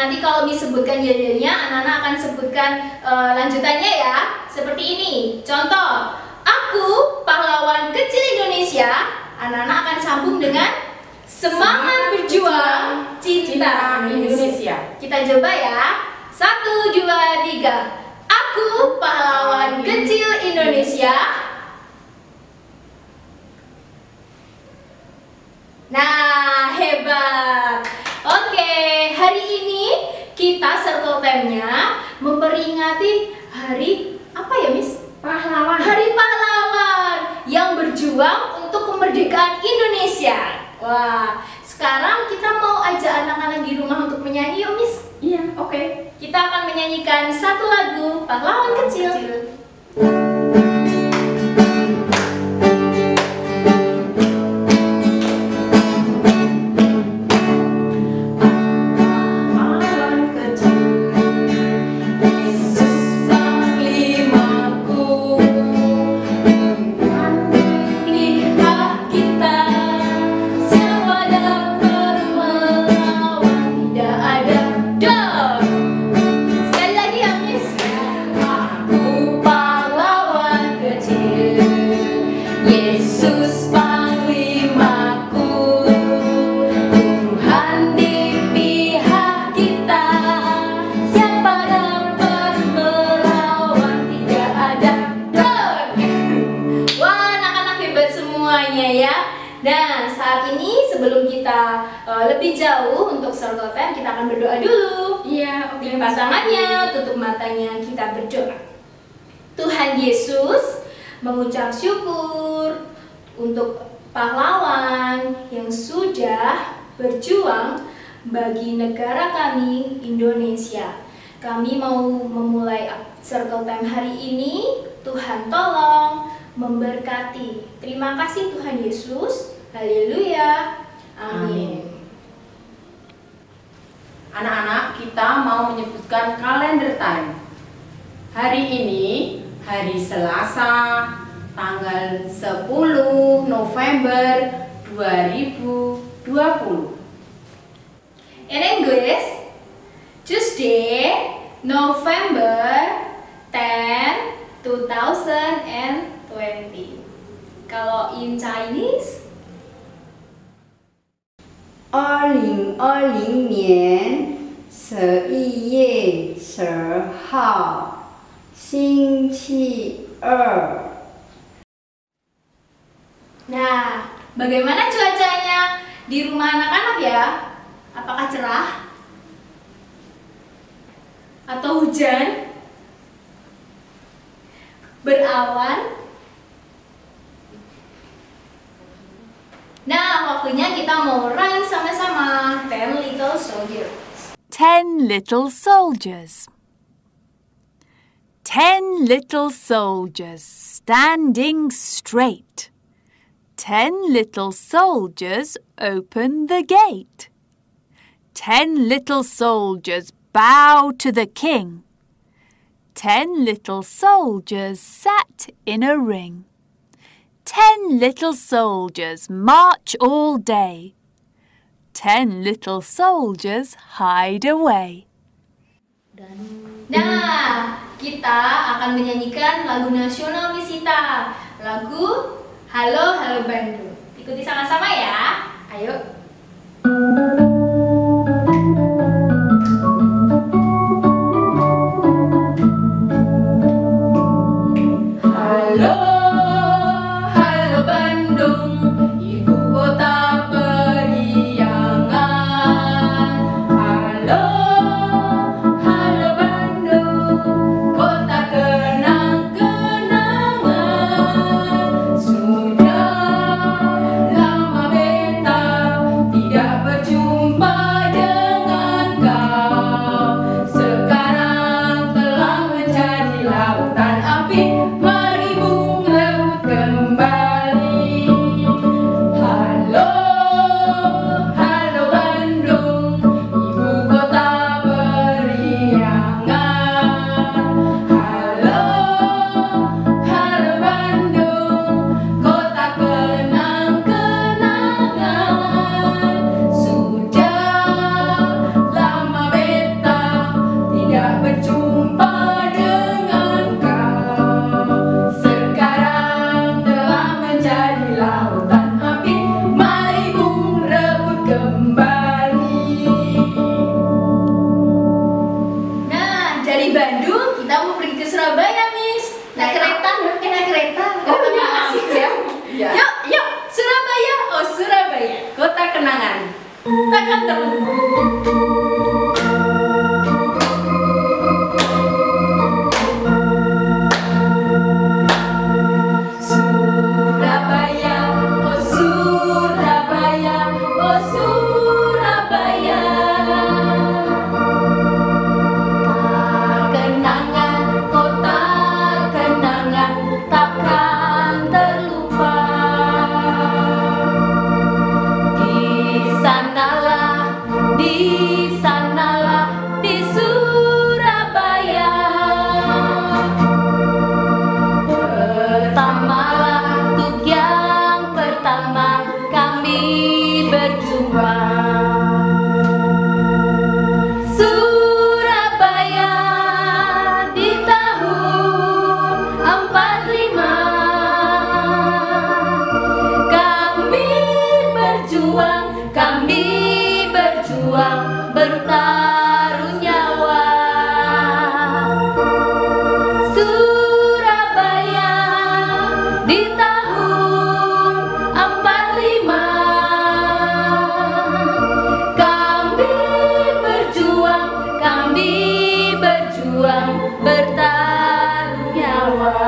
nanti kalau disebutkan yel-yelnya, anak-anak akan sebutkan lanjutannya ya. Seperti ini. Contoh, aku pahlawan kecil Indonesia. Anak-anak akan sambung dengan semangat berjuang cinta Indonesia. Kita coba ya. 1, 2, 3. Aku pahlawan kecil Indonesia. Nah, hebat. Oke, hari ini kita Circle Time-nya memperingati hari apa ya, Miss? Pahlawan. Hari pahlawan yang berjuang untuk kemerdekaan Indonesia. Wah, sekarang kita mau ajak anak-anak di rumah untuk menyanyi yuk, Miss. Iya, oke. Kita akan menyanyikan satu lagu Pahlawan Kecil. Nah, saat ini sebelum kita lebih jauh untuk Circle Time, kita akan berdoa dulu. Iya, oke. Lipat tangannya, tutup matanya, kita berdoa. Tuhan Yesus, mengucap syukur untuk pahlawan yang sudah berjuang bagi negara kami, Indonesia. Kami mau memulai Circle Time hari ini. Tuhan tolong memberkati. Terima kasih Tuhan Yesus. Haleluya. Amin. Anak-anak, kita mau menyebutkan kalender time. Hari ini hari Selasa, tanggal 10 November 2020. In English, Tuesday, November 10, 2020. Kalau in Chinese, 2020年11月10号，星期二。 Nah, bagaimana cuacanya di rumah anak-anak ya? Apakah cerah? Atau hujan? Berawan? Nah, waktunya kita mau rhyme sama-sama. 10 little soldiers. 10 little soldiers. 10 little soldiers standing straight. 10 little soldiers open the gate. 10 little soldiers bow to the king. 10 little soldiers sat in a ring. 10 little soldiers march all day. 10 little soldiers hide away. Nah, kita akan menyanyikan lagu nasional Misita. Lagu Halo Halo Bandung. Ikuti sama-sama ya. Ayo. akan terlupa. Surabaya, oh Surabaya, oh Surabaya. Kenangan, kota kenangan takkan terlupa. Di sanalah di Surabaya. Pertamalah untuk yang pertama kami berjumpa. Surabaya di tahun 45 kami berjuang bertaruh nyawa. Surabaya di tahun 45 kami berjuang bertaruh nyawa.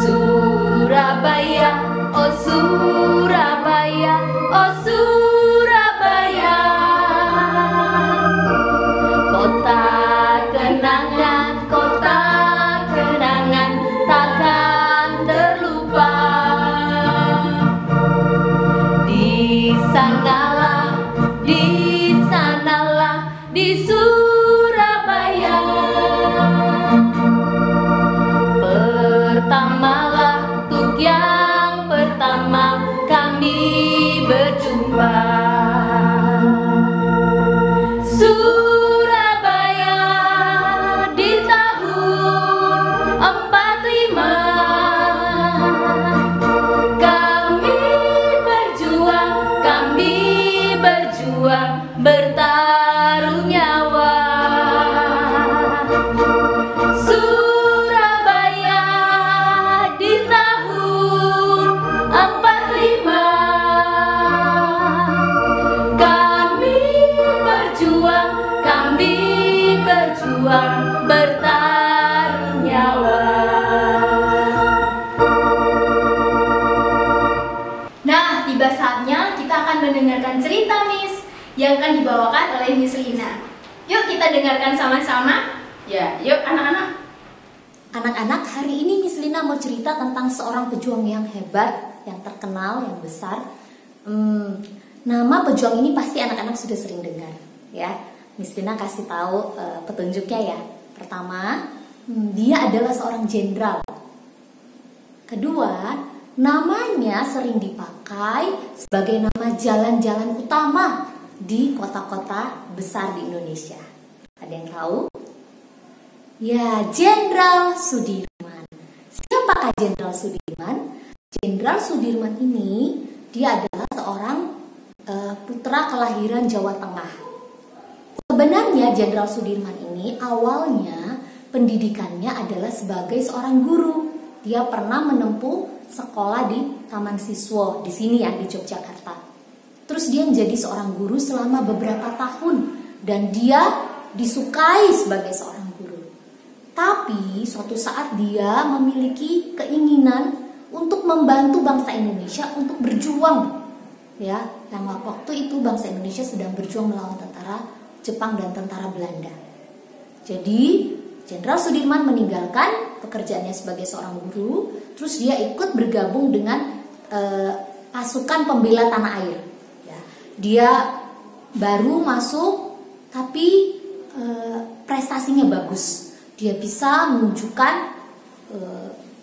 Surabaya, oh Surabaya, oh Surabaya. Kota kenangan takkan terlupa. Di sanalah di Surabaya. Pertamalah untuk yang pertama kami berjumpa. Surabaya di tahun 45 kami berjuang bertaruh nyawa. Surabaya di tahun 45 kami berjuang bertaruh nyawa. Nah, tiba saatnya kita akan mendengarkan cerita Miss yang akan dibawakan oleh Miss Lina. Yuk kita dengarkan sama-sama. Ya, yuk anak-anak. Anak-anak, hari ini Miss Lina mau cerita tentang seorang pejuang yang hebat, yang terkenal, yang besar. Nama pejuang ini pasti anak-anak sudah sering dengar, ya. Miss Lina kasih tahu petunjuknya ya. Pertama, dia adalah seorang jenderal. Kedua, namanya sering dipakai sebagai nama jalan-jalan utama di kota-kota besar di Indonesia. Ada yang tahu? Ya, Jenderal Sudirman. Siapakah Jenderal Sudirman? Jenderal Sudirman ini dia adalah seorang putra kelahiran Jawa Tengah. Sebenarnya Jenderal Sudirman ini awalnya pendidikannya adalah sebagai seorang guru. Dia pernah menempuh sekolah di Taman Siswa di sini ya, di Yogyakarta. Terus dia menjadi seorang guru selama beberapa tahun dan dia disukai sebagai seorang guru. Tapi suatu saat dia memiliki keinginan untuk membantu bangsa Indonesia untuk berjuang. Ya, yang waktu itu bangsa Indonesia sedang berjuang melawan tentara Jepang dan tentara Belanda. Jadi Jenderal Sudirman meninggalkan pekerjaannya sebagai seorang guru, terus dia ikut bergabung dengan pasukan pembela tanah air. Ya, dia baru masuk, tapi prestasinya bagus. Dia bisa menunjukkan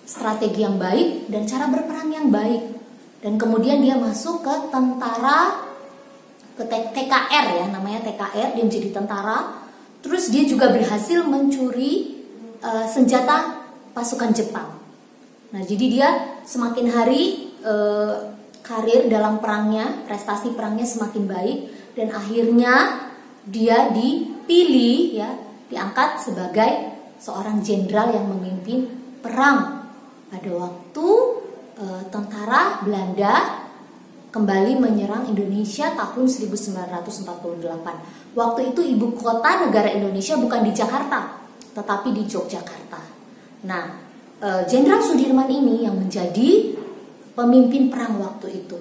strategi yang baik dan cara berperang yang baik. Dan kemudian dia masuk ke tentara, ke TKR ya, namanya TKR, dia menjadi tentara. Terus dia juga berhasil mencuri senjata pasukan Jepang. Nah, jadi dia semakin hari karir dalam perangnya, prestasi perangnya semakin baik, dan akhirnya dia dipilih ya, diangkat sebagai seorang jenderal yang memimpin perang pada waktu tentara Belanda kembali menyerang Indonesia tahun 1948. Waktu itu ibu kota negara Indonesia bukan di Jakarta, tetapi di Yogyakarta. Nah, Jenderal Sudirman ini yang menjadi pemimpin perang waktu itu.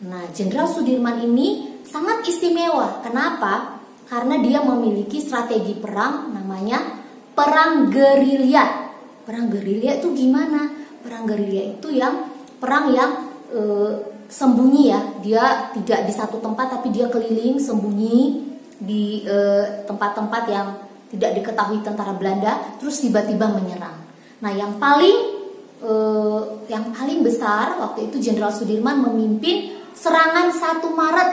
Nah, Jenderal Sudirman ini sangat istimewa. Kenapa? Karena dia memiliki strategi perang namanya perang gerilya. Perang gerilya itu gimana? Perang gerilya itu perang yang sembunyi ya. Dia tidak di satu tempat tapi dia keliling sembunyi di tempat-tempat yang tidak diketahui tentara Belanda, terus tiba-tiba menyerang. Nah, yang paling besar waktu itu Jenderal Sudirman memimpin serangan 1 Maret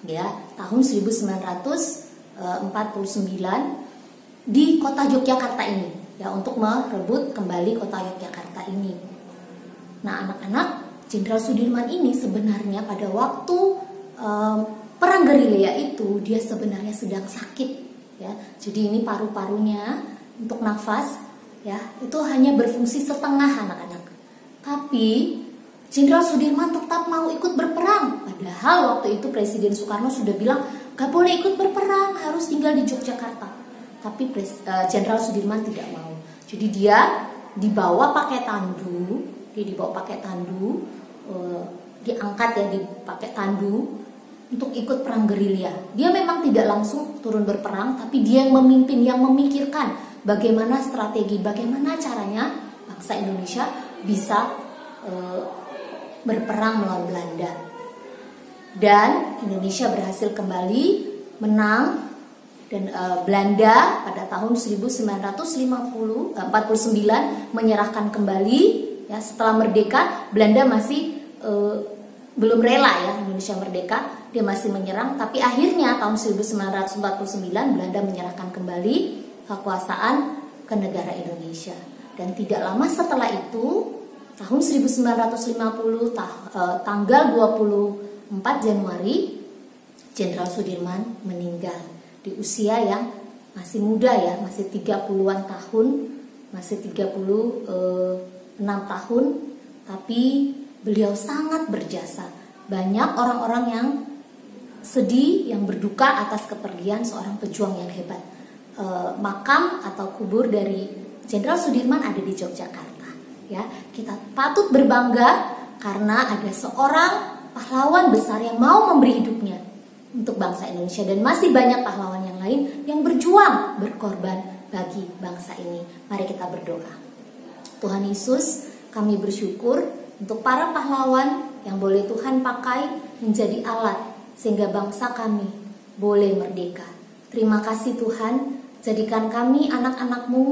ya, tahun 1949 di kota Yogyakarta ini ya, untuk merebut kembali kota Yogyakarta ini. Nah, anak-anak, Jenderal Sudirman ini sebenarnya pada waktu perang gerilya itu dia sebenarnya sedang sakit ya. Jadi ini paru-parunya untuk nafas ya, itu hanya berfungsi setengah anak-anak. Tapi Jenderal Sudirman tetap mau ikut berperang. Padahal waktu itu Presiden Soekarno sudah bilang gak boleh ikut berperang, harus tinggal di Yogyakarta. Tapi Jenderal Sudirman tidak mau. Jadi dia dibawa pakai tandu, diangkat ya, dipakai tandu untuk ikut perang gerilya. Dia memang tidak langsung turun berperang, tapi dia yang memimpin, yang memikirkan bagaimana strategi, bagaimana caranya bangsa Indonesia bisa berperang melawan Belanda. Dan Indonesia berhasil kembali menang, dan Belanda pada tahun 1949 menyerahkan kembali ya. Setelah merdeka, Belanda masih belum rela ya Indonesia merdeka, dia masih menyerang, tapi akhirnya tahun 1949 Belanda menyerahkan kembali kekuasaan ke negara Indonesia. Dan tidak lama setelah itu, tahun 1950 tanggal 24 Januari Jenderal Sudirman meninggal di usia yang masih muda ya, masih 30-an tahun, masih 36 tahun, tapi beliau sangat berjasa. Banyak orang-orang yang sedih, yang berduka atas kepergian seorang pejuang yang hebat. Makam atau kubur dari Jenderal Sudirman ada di Yogyakarta. Ya, kita patut berbangga karena ada seorang pahlawan besar yang mau memberi hidupnya untuk bangsa Indonesia, dan masih banyak pahlawan yang lain yang berjuang, berkorban bagi bangsa ini. Mari kita berdoa. Tuhan Yesus, kami bersyukur untuk para pahlawan yang boleh Tuhan pakai menjadi alat sehingga bangsa kami boleh merdeka. Terima kasih Tuhan, jadikan kami anak-anak-Mu,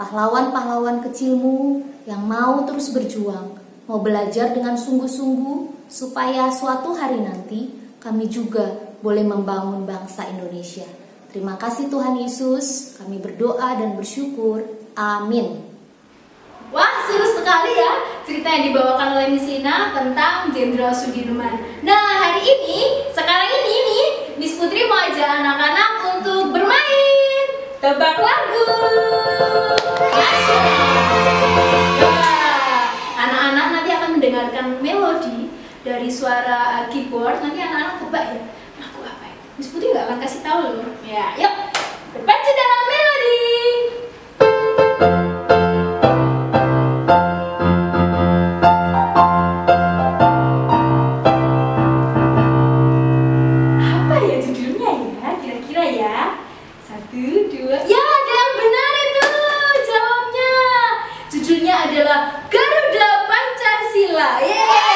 pahlawan-pahlawan kecil-Mu yang mau terus berjuang, mau belajar dengan sungguh-sungguh supaya suatu hari nanti kami juga boleh membangun bangsa Indonesia. Terima kasih Tuhan Yesus, kami berdoa dan bersyukur. Amin. Wah, seru sekali ya cerita yang dibawakan oleh Miss Lina tentang Jenderal Sudirman. Nah, hari ini, sekarang ini nih, Miss Putri mau ajak anak-anak untuk bermain tebak lagu. Anak-anak nanti akan mendengarkan melodi dari suara keyboard. Nanti anak-anak tebak ya, lagu apa ya? Miss Putri nggak akan kasih tahu loh. Ya, yuk berpacu dalam melodi. Apa ya judulnya ya? Kira-kira ya. 1, 2, ya ada yang benar itu jawabnya. Judulnya adalah Garuda Pancasila. Yeay.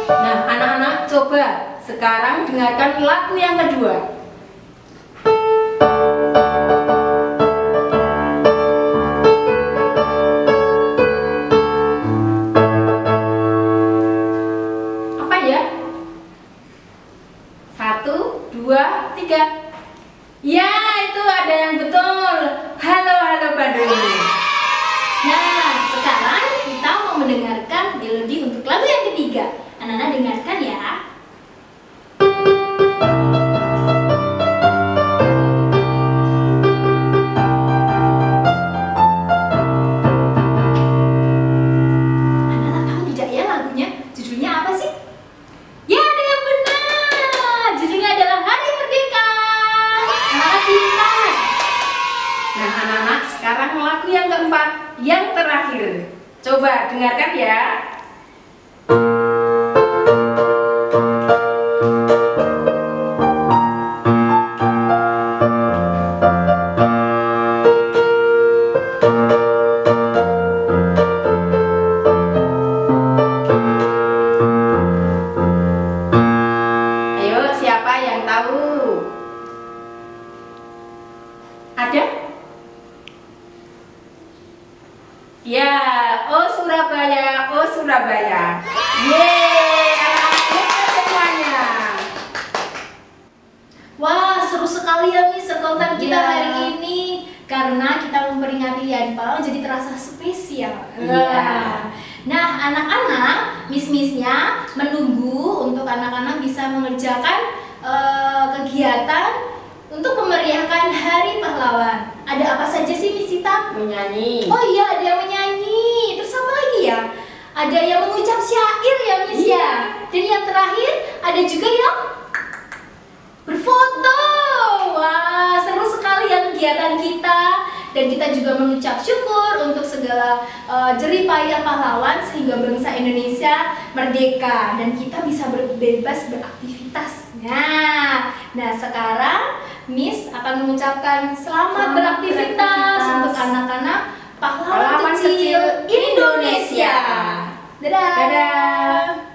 Nah, anak-anak coba sekarang dengarkan lagu yang kedua. Apa ya? 1, 2, 3. Ya, itu ada yang betul. Halo, halo Bandung. Nah, sekarang kita mau mendengarkan melodi untuk lagu yang ketiga. Anak-anak dengarkan ya. yang terakhir. Coba dengarkan ya. Ayo, siapa yang tahu? Ada? Ya, oh Surabaya, oh Surabaya. Yeay, anak-anak hebat semuanya. Wah, seru sekali ya Miss sekolahtan kita Iya. hari ini. Karena kita memperingati Hari Pahlawan jadi terasa spesial. Iya. Nah, anak-anak, miss-missnya menunggu untuk anak-anak bisa mengerjakan kegiatan untuk memeriahkan Hari Pahlawan. Ada apa saja sih Miss Sita? Menyanyi. Oh iya, ada yang menyanyi. Terus apa lagi ya? Ada yang mengucap syair ya Miss ya. Dan yang terakhir ada juga yang berfoto. Wah, seru sekali ya kegiatan kita. Dan kita juga mengucap syukur untuk segala jerih payah pahlawan sehingga bangsa Indonesia merdeka dan kita bisa bebas beraktivitas. Nah sekarang Miss akan mengucapkan selamat beraktivitas untuk anak-anak pahlawan Pahlawan kecil kecil Indonesia. Dadah. Dadah.